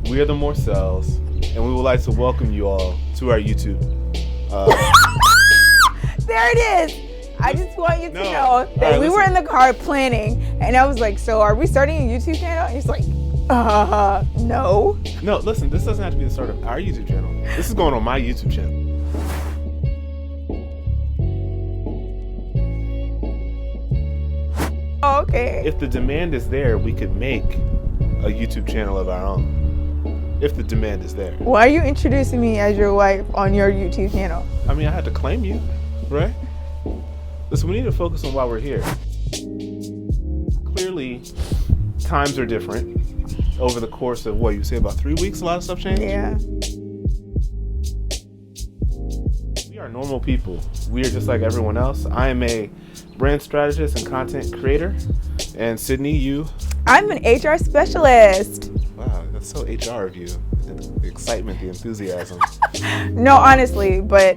We are the Morcells, and we would like to welcome you all to our YouTube. There it is. I just want you to know that we were in the car planning, and I was like, so are we starting a YouTube channel? And he's like, no. No, listen, this doesn't have to be the start of our YouTube channel. This is going on my YouTube channel. Oh, okay. If the demand is there, we could make a YouTube channel of our own. If the demand is there. Why are you introducing me as your wife on your YouTube channel? I mean, I had to claim you, right? Listen, we need to focus on why we're here. Clearly, times are different. Over the course of, what, you say about 3 weeks, a lot of stuff changed? Yeah. We are normal people. We are just like everyone else. I am a brand strategist and content creator. And Sydney, you? I'm an HR specialist. Wow, that's so HR of you. The excitement, the enthusiasm. No, honestly, but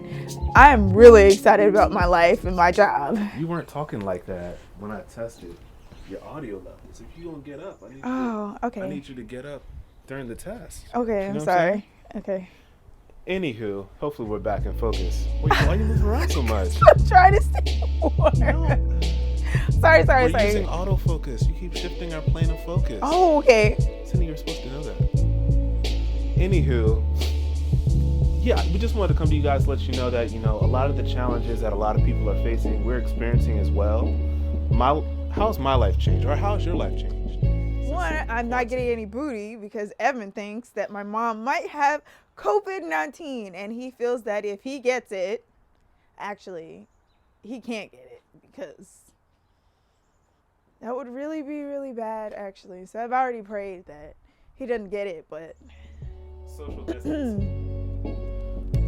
I'm really excited about my life and my job. You weren't talking like that when I tested your audio levels. If you don't get up, I need you to get up during the test. Okay, you know I'm sorry. Okay. Anywho, hopefully we're back in focus. Wait, why are you moving around so much? I'm trying to stay warm. No. Sorry. We're using autofocus. You keep shifting our plane of focus. Oh, okay. Cindy, you're supposed to know that. Anywho, yeah, we just wanted to come to you guys, let you know that, a lot of the challenges that a lot of people are facing, we're experiencing as well. How's my life changed? Or how's your life changed? One, I'm not getting any booty because Evan thinks that my mom might have COVID-19, and he feels that if he gets it, actually, he can't get it because that would really be really bad, actually. So I've already prayed that he doesn't get it, but social distance.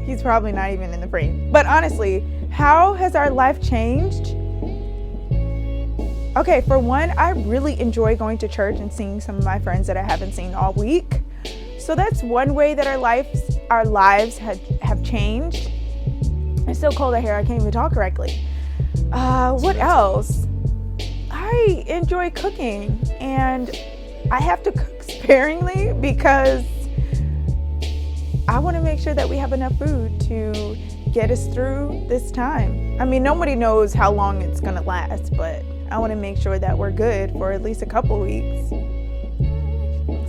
He's probably not even in the frame. But honestly, how has our life changed? Okay, for one, I really enjoy going to church and seeing some of my friends that I haven't seen all week. So that's one way that our lives have changed. It's so cold out here, I can't even talk correctly. What else? I enjoy cooking, and I have to cook sparingly because I want to make sure that we have enough food to get us through this time. I mean, nobody knows how long it's going to last, but I want to make sure that we're good for at least a couple weeks.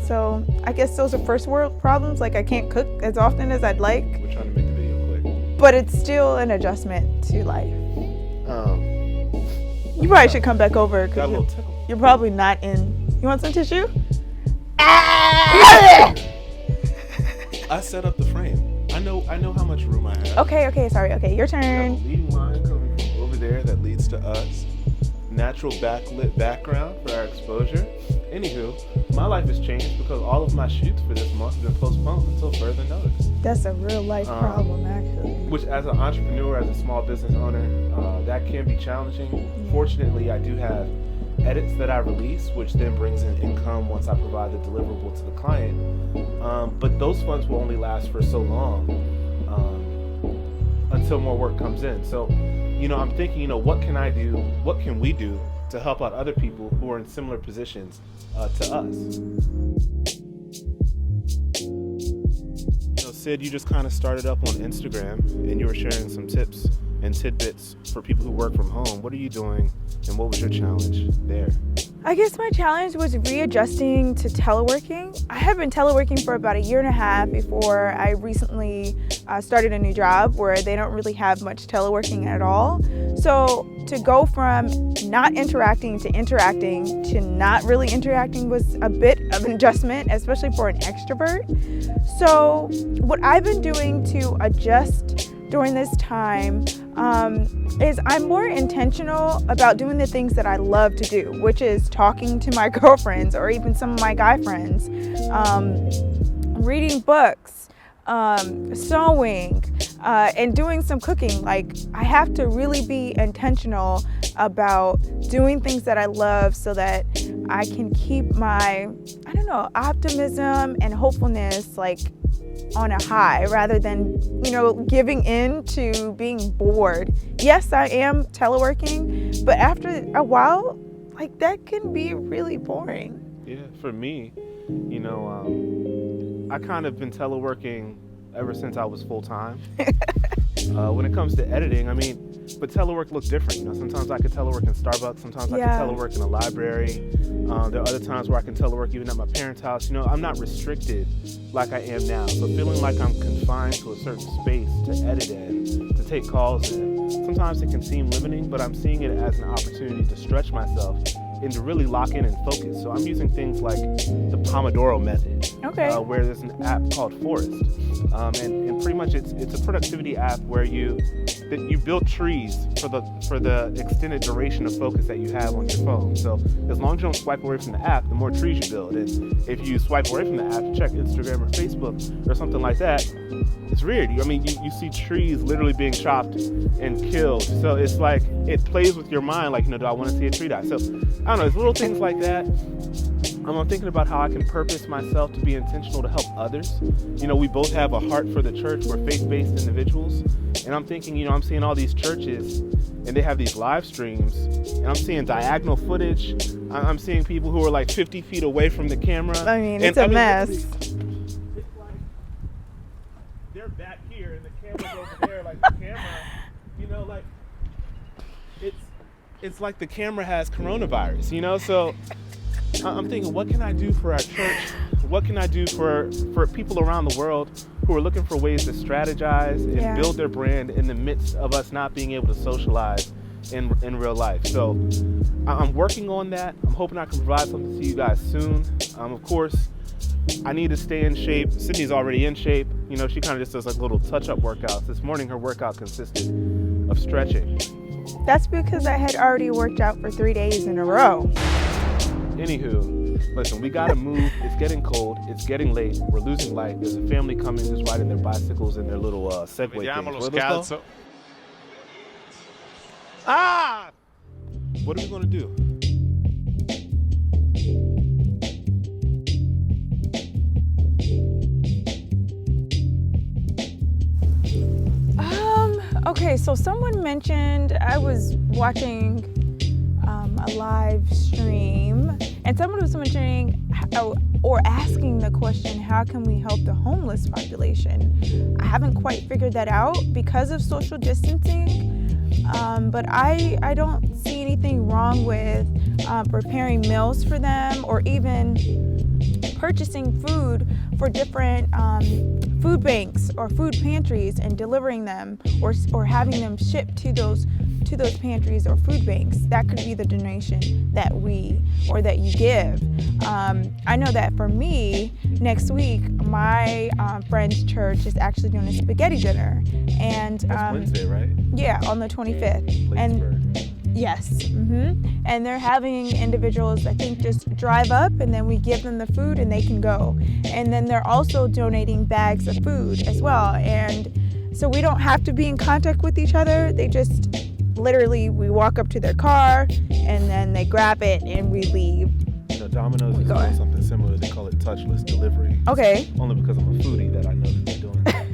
So I guess those are first world problems. Like, I can't cook as often as I'd like. We're trying to make the video quick. But it's still an adjustment to life. You probably should come back over. Got a little tickle. You're probably not in. You want some tissue? I set up the frame. I know how much room I have. Okay, sorry. Okay, your We have turn. a leading line coming from over there that leads to us. Natural backlit background for our exposure. Anywho, my life has changed because all of my shoots for this month have been postponed until further notice. That's a real life problem, actually. Which, as an entrepreneur, as a small business owner, that can be challenging. Yeah. Fortunately, I do have edits that I release, which then brings in income once I provide the deliverable to the client. But those funds will only last for so long until more work comes in. So, I'm thinking, what can I do? What can we do to help out other people who are in similar positions to us? Sid, you just kind of started up on Instagram and you were sharing some tips and tidbits for people who work from home. What are you doing and what was your challenge there? I guess my challenge was readjusting to teleworking. I have been teleworking for about 1.5 years before I recently started a new job where they don't really have much teleworking at all. So to go from not interacting to not really interacting was a bit of an adjustment, especially for an extrovert. So what I've been doing to adjust during this time is I'm more intentional about doing the things that I love to do, which is talking to my girlfriends or even some of my guy friends, reading books, sewing, and doing some cooking. Like, I have to really be intentional about doing things that I love so that I can keep my, optimism and hopefulness on a high rather than, giving in to being bored. Yes, I am teleworking, but after a while, that can be really boring. Yeah, for me, I kind of been teleworking ever since I was full-time. When it comes to editing, I mean, but telework looks different. You know, sometimes I can telework in Starbucks. Sometimes I can telework in a library. There are other times where I can telework even at my parents' house. You know, I'm not restricted like I am now. So feeling like I'm confined to a certain space to edit in, to take calls in, sometimes it can seem limiting, but I'm seeing it as an opportunity to stretch myself and to really lock in and focus. So I'm using things like the Pomodoro method, where there's an app called Forest, and pretty much it's a productivity app where you build trees for the extended duration of focus that you have on your phone. So as long as you don't swipe away from the app, the more trees you build. And if you swipe away from the app to check Instagram or Facebook or something like that, it's weird. I mean, you see trees literally being chopped and killed. So it's like, it plays with your mind, like, you know, do I want to see a tree die? So, I don't know, it's little things like that. I'm thinking about how I can purpose myself to be intentional to help others. You know, we both have a heart for the church. We're faith-based individuals. And I'm thinking, you know, I'm seeing all these churches and they have these live streams and I'm seeing diagonal footage. I'm seeing people who are like 50 feet away from the camera. I mean, it's a mess. It's like they're back here and the camera's over there, like the camera, you know, like it's like the camera has coronavirus, you know? So I'm thinking, what can I do for our church? What can I do for people around the world who are looking for ways to strategize and build their brand in the midst of us not being able to socialize in real life? So I'm working on that. I'm hoping I can provide something to you guys soon. Of course, I need to stay in shape. Sydney's already in shape. You know, she kind of just does like little touch-up workouts. This morning, her workout consisted of stretching. That's because I had already worked out for 3 days in a row. Anywho, listen, we gotta move. It's getting cold. It's getting late. We're losing light. There's a family coming who's riding their bicycles and their little Segway Vediamo lo things. scalzo. Ah! What are we gonna do? Okay, so someone mentioned, I was watching a live stream, and someone was mentioning or asking the question, how can we help the homeless population? I haven't quite figured that out because of social distancing, but I don't see anything wrong with preparing meals for them or even purchasing food for different food banks or food pantries and delivering them or having them shipped to those pantries or food banks. That could be the donation that you give. I know that for me, next week, my friend's church is actually doing a spaghetti dinner. And that's Wednesday, right? Yeah, on the 25th. And yes. Mm-hmm. And they're having individuals, I think, just drive up and then we give them the food and they can go. And then they're also donating bags of food as well. And so we don't have to be in contact with each other. They just literally, we walk up to their car and then they grab it and we leave. You know, Domino's is doing something similar. They call it touchless delivery. Okay. Only because I'm a foodie that I know that they're doing that.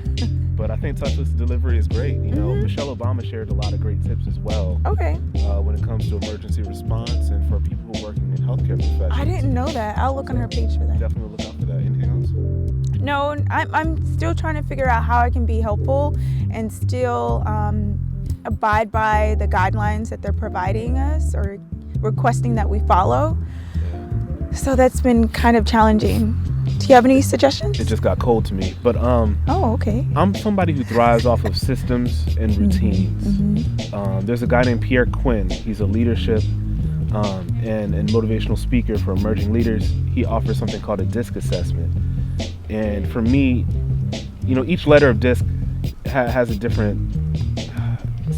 But I think touchless delivery is great. You know, Michelle Obama shared a lot of great tips as well. Okay. When it comes to emergency response and for people working in healthcare professions. I didn't know that. I'll look on her page for that. Definitely look out for that. Anything else? No, I'm still trying to figure out how I can be helpful and still abide by the guidelines that they're providing us or requesting that we follow. Yeah. So that's been kind of challenging. Do you have any suggestions? It just got cold to me, but oh, okay. I'm somebody who thrives off of systems and routines. Mm-hmm. There's a guy named Pierre Quinn. He's a leadership and motivational speaker for emerging leaders. He offers something called a DISC assessment, and for me, you know, each letter of DISC has a different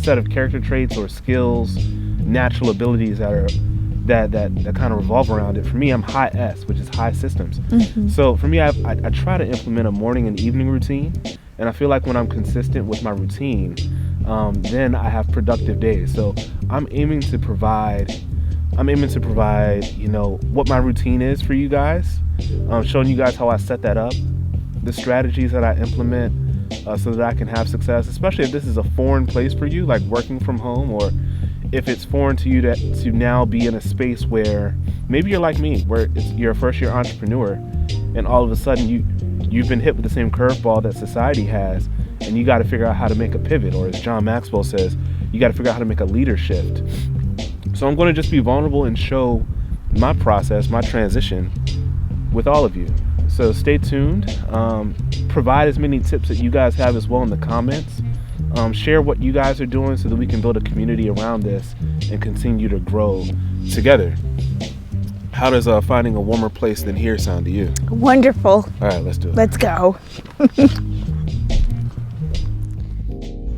set of character traits or skills, natural abilities that kind of revolve around it. For me, I'm high S, which is high systems. Mm-hmm. So for me, I try to implement a morning and evening routine, and I feel like when I'm consistent with my routine, then I have productive days. So I'm aiming to provide, you know, what my routine is for you guys, showing you guys how I set that up, the strategies that I implement, so that I can have success, especially if this is a foreign place for you, like working from home, or if it's foreign to you to now be in a space where maybe you're like me, where you're a first-year entrepreneur, and all of a sudden you've been hit with the same curveball that society has, and you got to figure out how to make a pivot, or as John Maxwell says, you got to figure out how to make a leader shift. So I'm going to just be vulnerable and show my process, my transition with all of you. So stay tuned. Provide as many tips that you guys have as well in the comments. Share what you guys are doing so that we can build a community around this and continue to grow together. How does finding a warmer place than here sound to you? Wonderful. All right, let's do it. Let's go.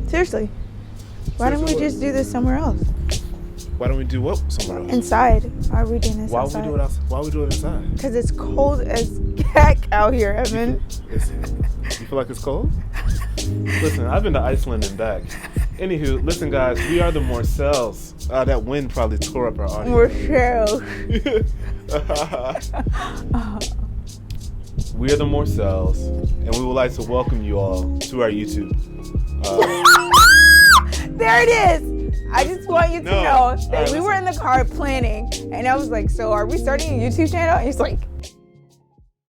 Seriously, why don't we just do this somewhere else? Why don't we do what somewhere else? Inside. Why are we doing this Why outside? would we do it outside? Why would we do it inside? Because it's cold as heck out here, Evan. You feel like it's cold? Listen, I've been to Iceland and back. Anywho, listen guys, we are the Morcells. That wind probably tore up our audio. Morcells. We are the Morcells, and we would like to welcome you all to our YouTube. There it is. I just want you to know that right, we were in the car planning, and I was like, so are we starting a YouTube channel? And he's like,